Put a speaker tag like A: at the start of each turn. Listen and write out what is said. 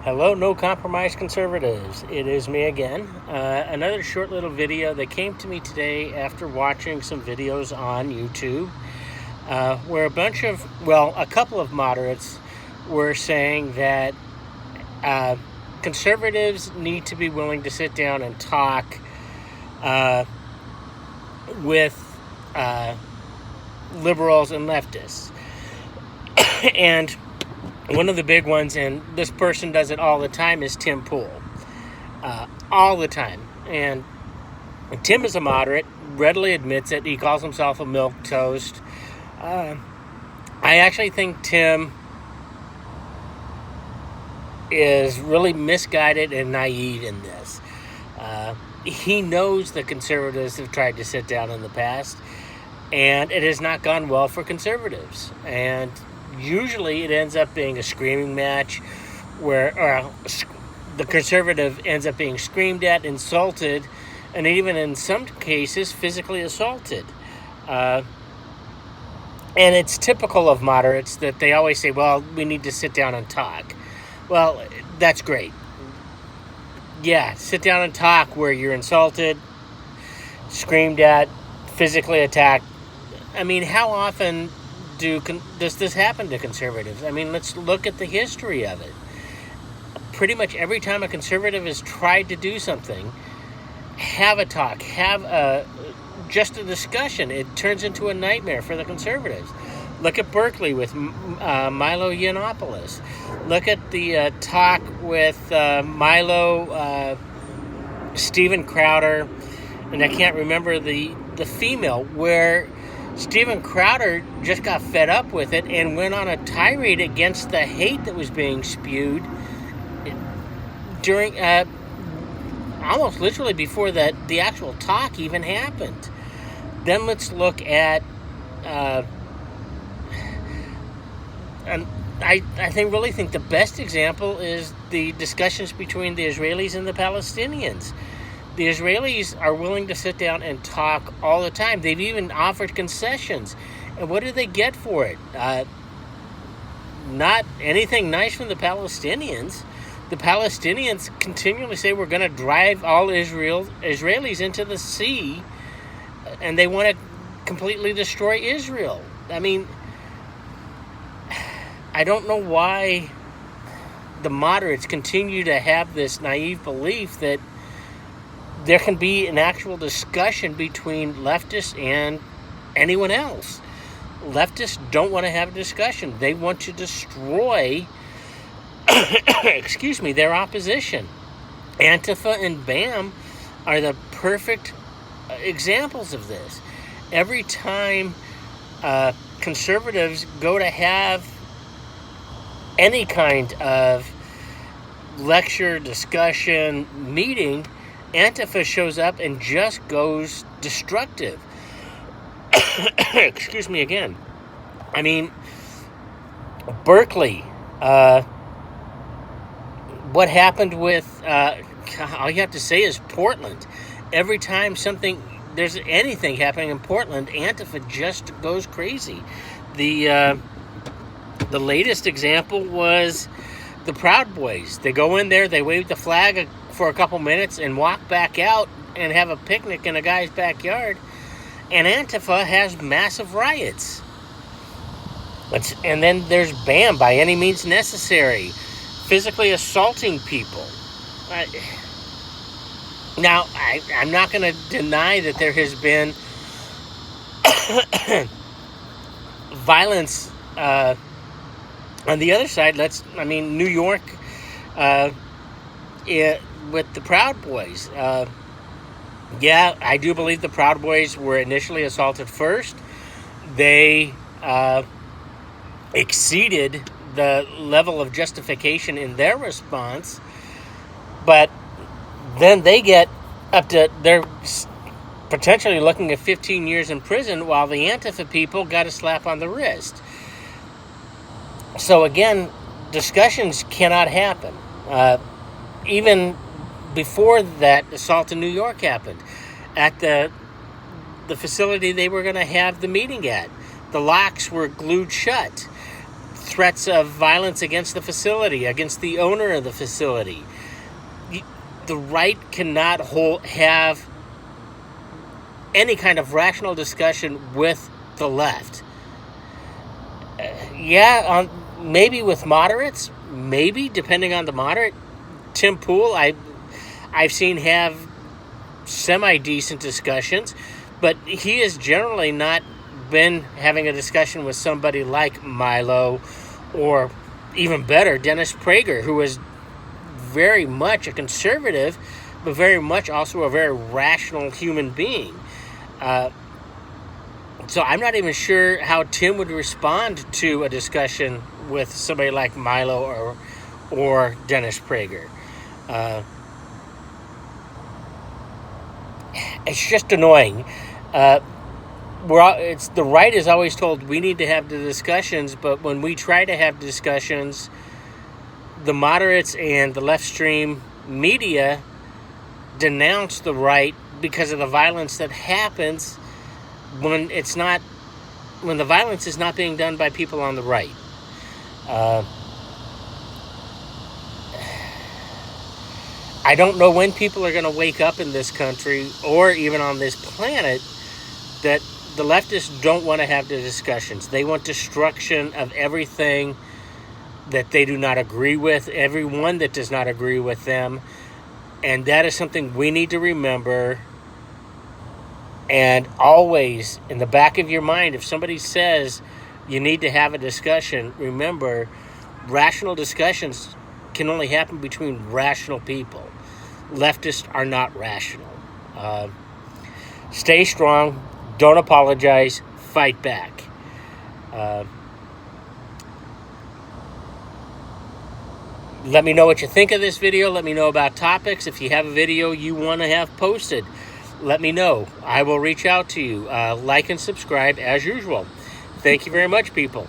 A: Hello, no compromise conservatives. It is me again. Another short little video that came to me today after watching some videos on YouTube where a couple of moderates were saying that conservatives need to be willing to sit down and talk with liberals and leftists. And one of the big ones, and this person does it all the time, is Tim Pool. All the time. And Tim is a moderate, readily admits it. He calls himself a milquetoast. I actually think Tim is really misguided and naive in this. He knows the conservatives have tried to sit down in the past, and it has not gone well for conservatives. And usually it ends up being a screaming match where the conservative ends up being screamed at, insulted, and even in some cases physically assaulted. And it's typical of moderates that they always say, well, we need to sit down and talk. Well, that's great. Yeah, sit down and talk where you're insulted, screamed at, physically attacked. I mean, how often does this happen to conservatives? I mean, let's look at the history of it. Pretty much every time a conservative has tried to do something, have a talk, just a discussion, it turns into a nightmare for the conservatives. Look at Berkeley with Milo Yiannopoulos. Look at the talk with Steven Crowder, and I can't remember the female, where Steven Crowder just got fed up with it and went on a tirade against the hate that was being spewed during almost literally before the actual talk even happened. Then let's look at and I really think the best example is the discussions between the Israelis and the Palestinians. The Israelis are willing to sit down and talk all the time. They've even offered concessions. And what do they get for it? Not anything nice from the Palestinians. The Palestinians continually say we're going to drive all Israelis into the sea, and they want to completely destroy Israel. I mean, I don't know why the moderates continue to have this naive belief that there can be an actual discussion between leftists and anyone else. Leftists don't want to have a discussion. They want to destroy, their opposition. Antifa and BAM are the perfect examples of this. Every time conservatives go to have any kind of lecture, discussion, meeting, Antifa shows up and just goes destructive. Excuse me again. I mean, Berkeley, what happened with, all you have to say is Portland. Every time there's anything happening in Portland, Antifa just goes crazy. The latest example was the Proud Boys. They go in there, they wave the flag for a couple minutes and walk back out and have a picnic in a guy's backyard, and Antifa has massive riots. And then there's BAM, by any means necessary, physically assaulting people. Now, I'm not going to deny that there has been violence on the other side. New York, with the Proud Boys. Yeah, I do believe the Proud Boys were initially assaulted first. They exceeded the level of justification in their response, but then they get they're potentially looking at 15 years in prison, while the Antifa people got a slap on the wrist. So again, discussions cannot happen. Even before that assault in New York happened, at the facility they were going to have the meeting at, the locks were glued shut. threats of violence against the facility, against the owner of the facility. The right cannot have any kind of rational discussion with the left. Maybe with moderates, maybe, depending on the moderate. Tim Pool, I've seen have semi-decent discussions, but he has generally not been having a discussion with somebody like Milo, or even better, Dennis Prager, who is very much a conservative, but very much also a very rational human being. So I'm not even sure how Tim would respond to a discussion with somebody like Milo or Dennis Prager. It's just annoying. The right is always told we need to have the discussions, but when we try to have discussions, the moderates and the left stream media denounce the right because of the violence that happens when the violence is not being done by people on the right. I don't know when people are going to wake up in this country or even on this planet that the leftists don't want to have the discussions. They want destruction of everything that they do not agree with, everyone that does not agree with them. And that is something we need to remember. And always in the back of your mind, if somebody says you need to have a discussion, remember, rational discussions can only happen between rational people. Leftists are not rational. Stay strong. Don't apologize. Fight back. Let me know what you think of this video. Let me know about topics. If you have a video you want to have posted, let me know. I will reach out to you. Like and subscribe as usual. Thank you very much, people.